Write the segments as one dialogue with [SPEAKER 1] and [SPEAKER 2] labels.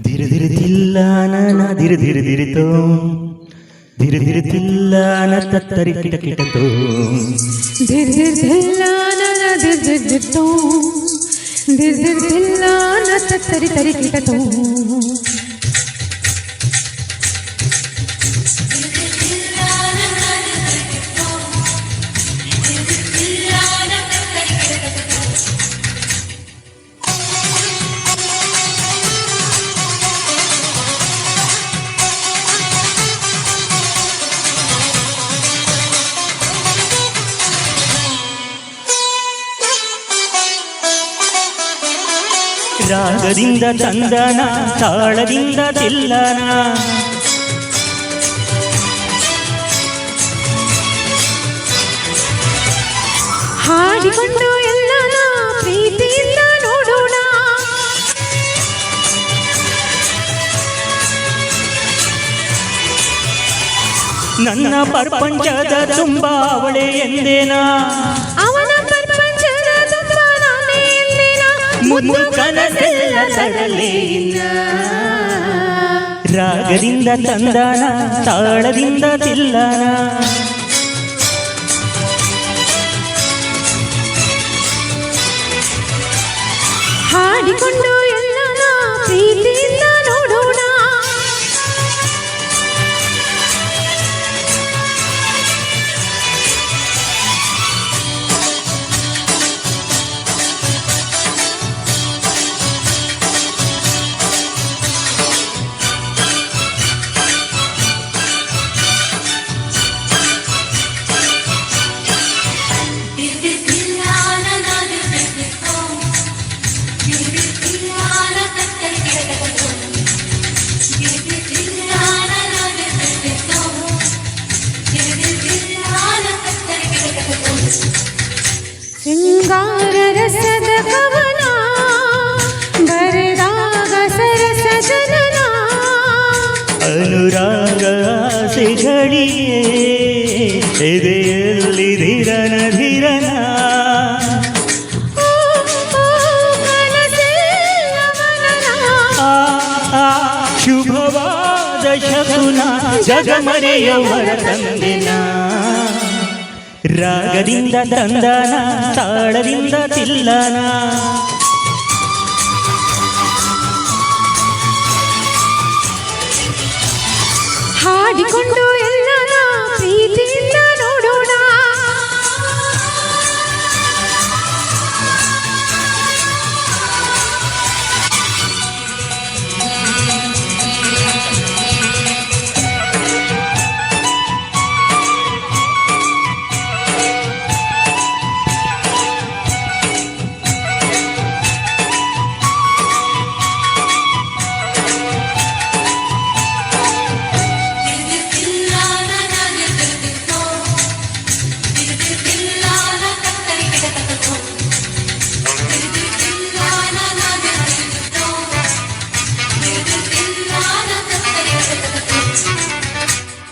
[SPEAKER 1] ಧಿರ ಧಿರ ತಿಲ್ಲಾನ ಧಿರ ಧಿರ ಧಿರಿತೋ ಧಿರ ಧಿರ ತಿಲ್ಲಾನ ತತ್ತರಿ ಕಿಟ ಕಿಟತೋ
[SPEAKER 2] ಧಿರ ಧಿರ ತಿಲ್ಲಾನ ಧಿರ ಧಿರ ಧಿರಿತೋ ಧಿರ ಧಿರ ತಿಲ್ಲಾನ ತತ್ತರಿ ತರಿ ಕಿಟತೋ
[SPEAKER 1] ರಾಗದಿಂದ ಚಂದನ ತಾಳದಿಂದ ತಿಲ್ಲನ
[SPEAKER 2] ಹಾಡಿಕೊಂಡು ಎಲ್ಲನ ಪ್ರೀತಿಯಿಂದ ನೋಡೋಣ
[SPEAKER 1] ನನ್ನ ಪ್ರಪಂಚದ ತುಂಬ ಅವಳೇ ಎಂದೇನಾ
[SPEAKER 2] ಅವನ ಪ್ರಪಂಚದ ತುಂಬ ನಾನೇ ಎಂದೇನಾ
[SPEAKER 1] ಮುದ್ದು ಕನಸೆಲ್ಲ ತಡಲೇ ಇಲ್ಲ ರಾಗದಿಂದ ಚಂದನ ತಾಳದಿಂದ ತಿಲ್ಲನ
[SPEAKER 2] ಹಾಡಿಕೊಂಡು ಎಲ್ಲನ ಪ್ರೀತಿಯಿಂದ ನೋಡೋಣ ಶೃಂಗಾರ ರಸದ ಕವನ ಬರೆದಾಗ ಸರಸ ಜನನ
[SPEAKER 1] ಅನುರಾಗ ಆಸೆಗಳಿಗೆ ಎದೆಯಲ್ಲಿ ಧಿರನ ಧಿರನ
[SPEAKER 2] ಕನಸೆಲ್ಲ ಮನನ
[SPEAKER 1] ಶುಭವಾದ ಶಕುನ ಜಗಮರೆಯವರ ತಂದೆನ ರಾಗದಿಂದ ತಂದನ ತಾಳದಿಂದ ತಿಲ್ಲನ
[SPEAKER 2] ಹಾಡಿಕೊಂಡು ಎಲ್ಲನ ಪ್ರೀತಿಯಿಂದ ನೋಡೋಣ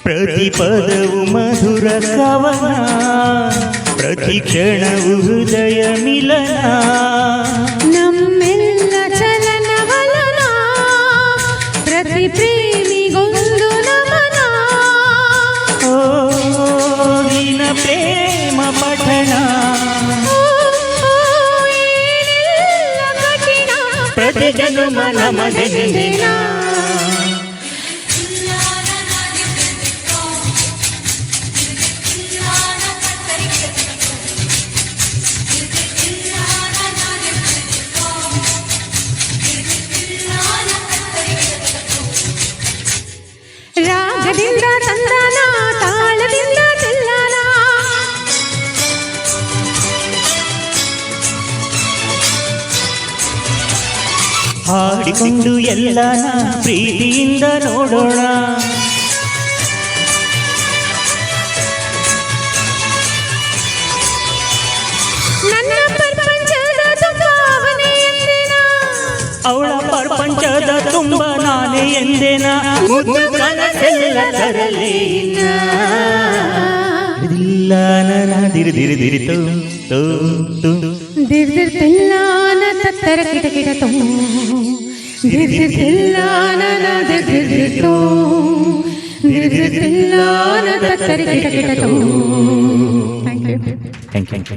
[SPEAKER 1] ಪ್ರತಿ ಪದವು ಮಧುರ ಕವನ ಪ್ರತಿ ಕ್ಷಣವು ಹೃದಯ ಮಿಲನ
[SPEAKER 2] ನಮ್ಮೆಲ್ಲ ಚಲನ ವಲನ ಪ್ರತಿ ಪ್ರೇಮಿಗೊಂದು ನಮನ
[SPEAKER 1] ಓದಿನ ಪ್ರೇಮ ಪಠಣ
[SPEAKER 2] ಏನೆಲ್ಲ ಕಠಿಣ
[SPEAKER 1] ಪ್ರತಿ ಜನುಮ ನಮದೆಂದಿನ
[SPEAKER 2] ರಾಗದಿಂದ ತಂದನ ತಾಳದಿಂದ ತಿಲ್ಲನ
[SPEAKER 1] ಹಾಡಿಕೊಂಡು ಎಲ್ಲನ ಪ್ರೀತಿಯಿಂದ ನೋಡೋಣ
[SPEAKER 2] ನನ್ನ ಪ್ರಪಂಚದ ತುಂಬ ಅವನೇ ಎಂದೇನಾ
[SPEAKER 1] ಅವಳ ಪ್ರಪಂಚದ ತುಂಬ ನಾನೇ ಎಂದೇನ ಮುದ್ದು ಕನಸೆಲ್ಲ ತರಲೇ ಇಲ್ಲ ಧಿರ ಧಿರ ಧಿರಿತೋ ತೋ ತೋ
[SPEAKER 2] ಧಿರ್ ಧಿರ್ ತಿಲ್ಲಾನ ತತ್ತರ ಕಿಟ ಕಿಟತೋ ಧಿರ್ ಧಿರ್ ತಿಲ್ಲಾನ ಧಿರ್ ಧಿರ್ ಧಿರ್ತೋ ಧಿರ್ ಧಿರ್ ತಿಲ್ಲಾನ ತತ್ತರ ಕಿಟ ಕಿಟತೋ. Thank you.